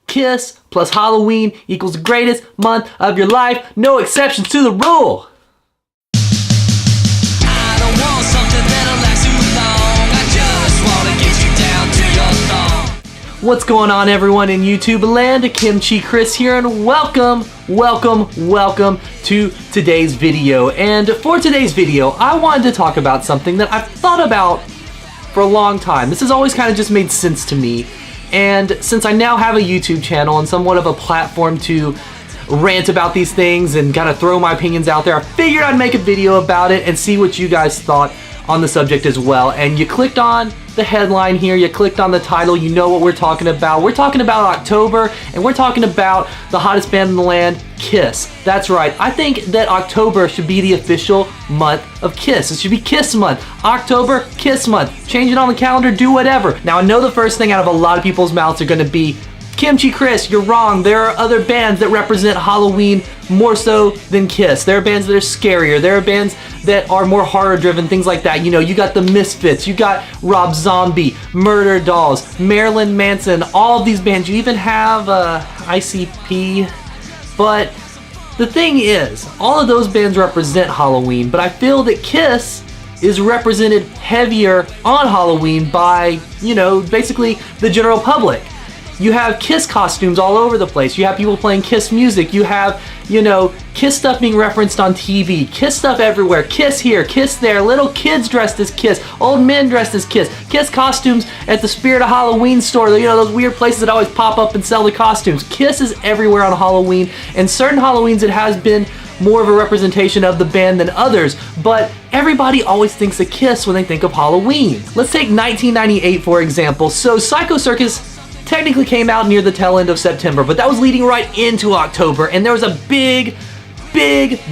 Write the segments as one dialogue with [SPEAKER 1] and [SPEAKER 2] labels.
[SPEAKER 1] Kiss plus Halloween equals the greatest month of your life. No exceptions to the rule.
[SPEAKER 2] I don't want something that'll last too long. I just wanna get you down to your thong.
[SPEAKER 1] What's going on, everyone in YouTube land? Kimchi Chris here, and welcome to today's video. And for today's video, I wanted to talk about something that I've thought about for a long time. This has always kind of just made sense to me. And since I now have a YouTube channel and somewhat of a platform to rant about these things and kind of throw my opinions out there, I figured I'd make a video about it and see what you guys thought on the subject as well. And you clicked on the headline here, you clicked on the title, you know what we're talking about. We're talking about October, and we're talking about the hottest band in the land, Kiss. That's right, I think that October should be the official month of Kiss. It should be Kiss month. October, Kiss month. Change it on the calendar, do whatever. Now I know the first thing out of a lot of people's mouths are gonna be, Kimchi Chris, you're wrong. There are other bands that represent Halloween more so than Kiss. There are bands that are scarier. There are bands that are more horror driven, things like that. You know, you got the Misfits, you got Rob Zombie, Murder Dolls, Marilyn Manson, all of these bands. You even have ICP. But the thing is, all of those bands represent Halloween, but I feel that Kiss is represented heavier on Halloween by, you know, basically the general public. You have Kiss costumes all over the place. You have people playing Kiss music. You have, you know, Kiss stuff being referenced on TV. Kiss stuff everywhere. Kiss here, Kiss there. Little kids dressed as Kiss. Old men dressed as Kiss. Kiss costumes at the Spirit of Halloween store. You know, those weird places that always pop up and sell the costumes. Kiss is everywhere on Halloween. And certain Halloweens it has been more of a representation of the band than others. But everybody always thinks of Kiss when they think of Halloween. Let's take 1998 for example. So Psycho Circus technically came out near the tail end of September, but that was leading right into October, and there was a big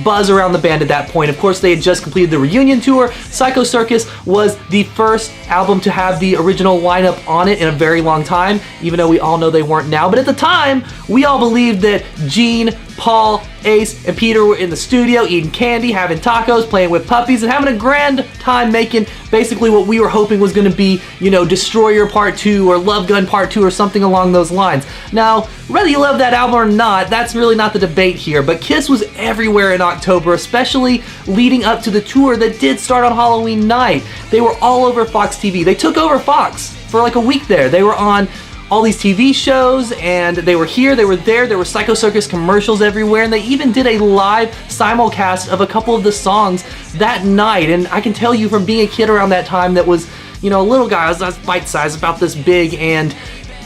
[SPEAKER 1] buzz around the band at that point. Of course, they had just completed the reunion tour. Psycho Circus was the first album to have the original lineup on it in a very long time, even though we all know they weren't now. But at the time, we all believed that Gene, Paul, Ace, and Peter were in the studio eating candy, having tacos, playing with puppies, and having a grand time making basically what we were hoping was going to be, you know, Destroyer Part 2 or Love Gun Part 2 or something along those lines. Now, whether you love that album or not, that's really not the debate here, but Kiss was everywhere in October, especially leading up to the tour that did start on Halloween night. They were all over Fox TV. They took over Fox for like a week there. They were on all these TV shows, and they were here, they were there were Psycho Circus commercials everywhere, and they even did a live simulcast of a couple of the songs that night. And I can tell you from being a kid around that time that was, you know, a little guy, I was bite-sized, about this big, and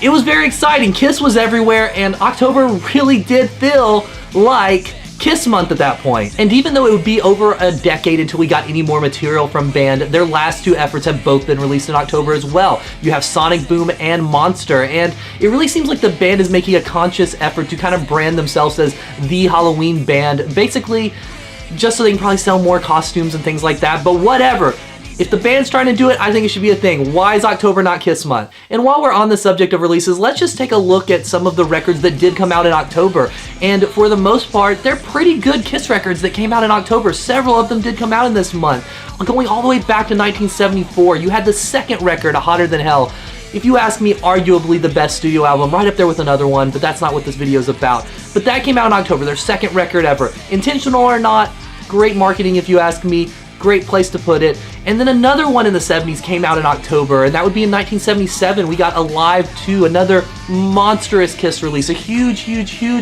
[SPEAKER 1] it was very exciting. Kiss was everywhere, and October really did feel like Kiss month at that point. And even though it would be over a decade until we got any more material from band, their last two efforts have both been released in October as well. You have Sonic Boom and Monster, and it really seems like the band is making a conscious effort to kind of brand themselves as the Halloween band, basically just so they can probably sell more costumes and things like that, but whatever. If the band's trying to do it, I think it should be a thing. Why is October not Kiss month? And while we're on the subject of releases, let's just take a look at some of the records that did come out in October. And for the most part, they're pretty good Kiss records that came out in October. Several of them did come out in this month. Going all the way back to 1974, you had the second record, Hotter Than Hell. If you ask me, arguably the best studio album, right up there with another one, but that's not what this video is about. But that came out in October, their second record ever. Intentional or not, great marketing if you ask me. Great place to put it. And then another one in the 70s came out in October, and that would be in 1977. We got Alive 2, another monstrous Kiss release, a huge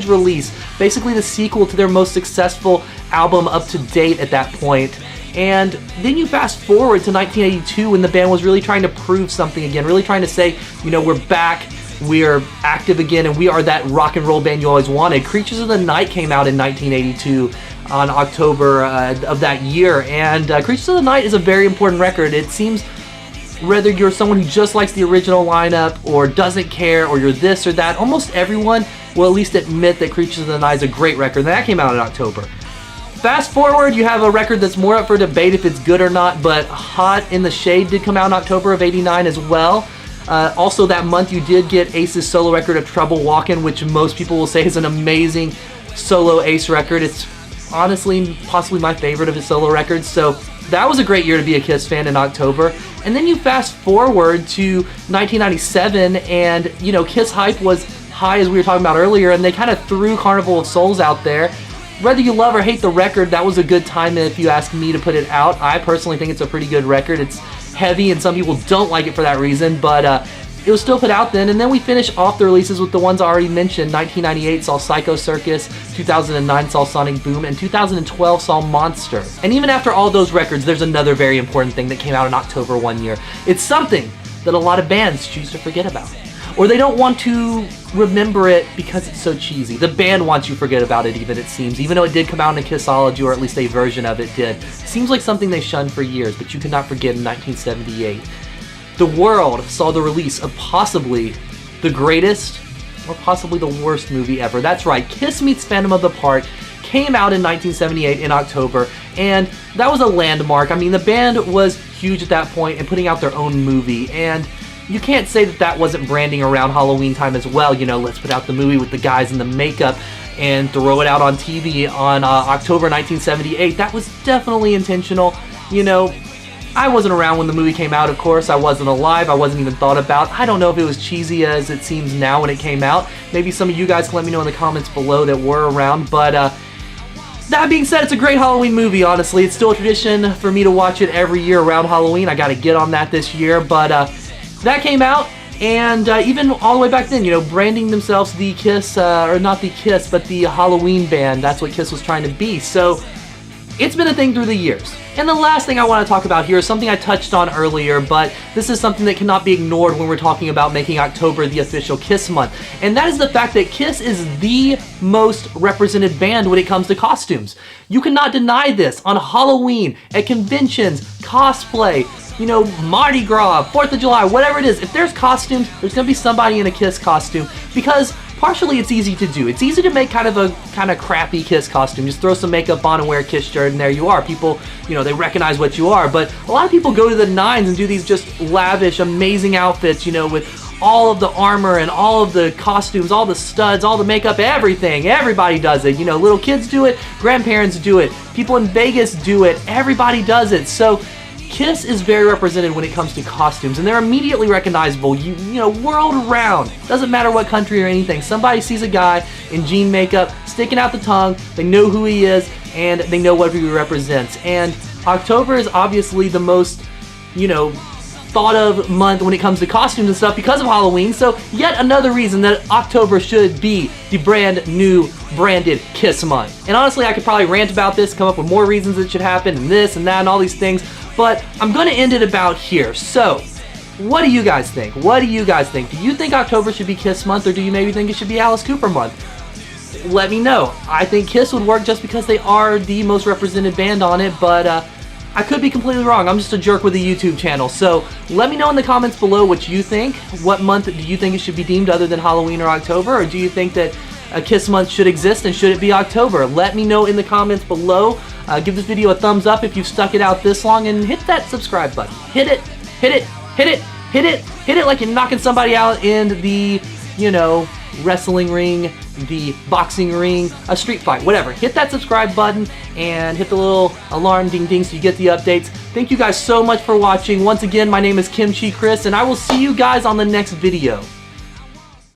[SPEAKER 1] release. Basically the sequel to their most successful album up to date at that point. And then you fast forward to 1982 when the band was really trying to prove something again, really trying to say, you know, we're back, we're active again, and we are that rock and roll band you always wanted. Creatures of the Night came out in 1982. On October of that year, and Creatures of the Night is a very important record. It seems whether you're someone who just likes the original lineup or doesn't care, or you're this or that, almost everyone will at least admit that Creatures of the Night is a great record, and that came out in October. Fast forward, you have a record that's more up for debate if it's good or not, but Hot in the Shade did come out in October of '89 as well. Also that month you did get Ace's solo record of Trouble Walkin', which most people will say is an amazing solo Ace record. It's honestly possibly my favorite of his solo records, so that was a great year to be a Kiss fan in October. And then you fast forward to 1997, and you know, Kiss Hype was high as we were talking about earlier, and they kind of threw Carnival of Souls out there. Whether you love or hate the record, that was a good time if you ask me to put it out. I personally think it's a pretty good record. It's heavy and some people don't like it for that reason, but it was still put out then. And then we finish off the releases with the ones I already mentioned. 1998 saw Psycho Circus, 2009 saw Sonic Boom, and 2012 saw Monster. And even after all those records, there's another very important thing that came out in October one year. It's something that a lot of bands choose to forget about, or they don't want to remember it because it's so cheesy. The band wants you to forget about it, even, it seems, even though it did come out in a Kissology, or at least a version of it did. Seems like something they shunned for years, but you could not forget in 1978. The world saw the release of possibly the greatest, or possibly the worst movie ever. That's right, Kiss Meets Phantom of the Park came out in 1978 in October, and that was a landmark. I mean, the band was huge at that point and putting out their own movie, and you can't say that that wasn't branding around Halloween time as well. You know, let's put out the movie with the guys in the makeup and throw it out on TV on October 1978. That was definitely intentional. You know, I wasn't around when the movie came out, of course. I wasn't alive. I wasn't even thought about. I don't know if it was cheesy as it seems now when it came out. Maybe some of you guys can let me know in the comments below that were around, but that being said, it's a great Halloween movie, honestly. It's still a tradition for me to watch it every year around Halloween. I gotta get on that this year, but that came out, and even all the way back then, you know, branding themselves the Kiss, or not the Kiss, but the Halloween band. That's what Kiss was trying to be. So it's been a thing through the years. And the last thing I want to talk about here is something I touched on earlier, but this is something that cannot be ignored when we're talking about making October the official Kiss month. And that is the fact that Kiss is the most represented band when it comes to costumes. You cannot deny this. On Halloween, at conventions, cosplay, you know, Mardi Gras, 4th of July, whatever it is, if there's costumes, there's gonna be somebody in a Kiss costume, because partially it's easy to do. It's easy to make kind of a crappy Kiss costume. Just throw some makeup on and wear a Kiss shirt and there you are. People, you know, they recognize what you are, but a lot of people go to the nines and do these just lavish, amazing outfits, you know, with all of the armor and all of the costumes, all the studs, all the makeup, everything. Everybody does it. You know, little kids do it, grandparents do it, people in Vegas do it, everybody does it. So Kiss is very represented when it comes to costumes, and they're immediately recognizable, you know, world around. Doesn't matter what country or anything. Somebody sees a guy in jean makeup, sticking out the tongue, they know who he is, and they know what he represents. And October is obviously the most, you know, thought of month when it comes to costumes and stuff because of Halloween, so yet another reason that October should be the brand new branded Kiss month. And honestly, I could probably rant about this, come up with more reasons it should happen, and this and that and all these things, but I'm gonna end it about here. So, what do you guys think? What do you guys think? Do you think October should be Kiss month, or do you maybe think it should be Alice Cooper month? Let me know. I think Kiss would work just because they are the most represented band on it, but I could be completely wrong. I'm just a jerk with a YouTube channel. So let me know in the comments below what you think. What month do you think it should be deemed other than Halloween or October? Or do you think that a Kiss month should exist and should it be October? Let me know in the comments below. Give this video a thumbs up if you've stuck it out this long, and hit that subscribe button. Hit it, hit it, hit it, hit it, hit it like you're knocking somebody out in the, you know, wrestling ring, the boxing ring, a street fight, whatever. Hit that subscribe button and hit the little alarm ding ding so you get the updates. Thank you guys so much for watching. Once again, my name is Kimchi Chris, and I will see you guys on the next video.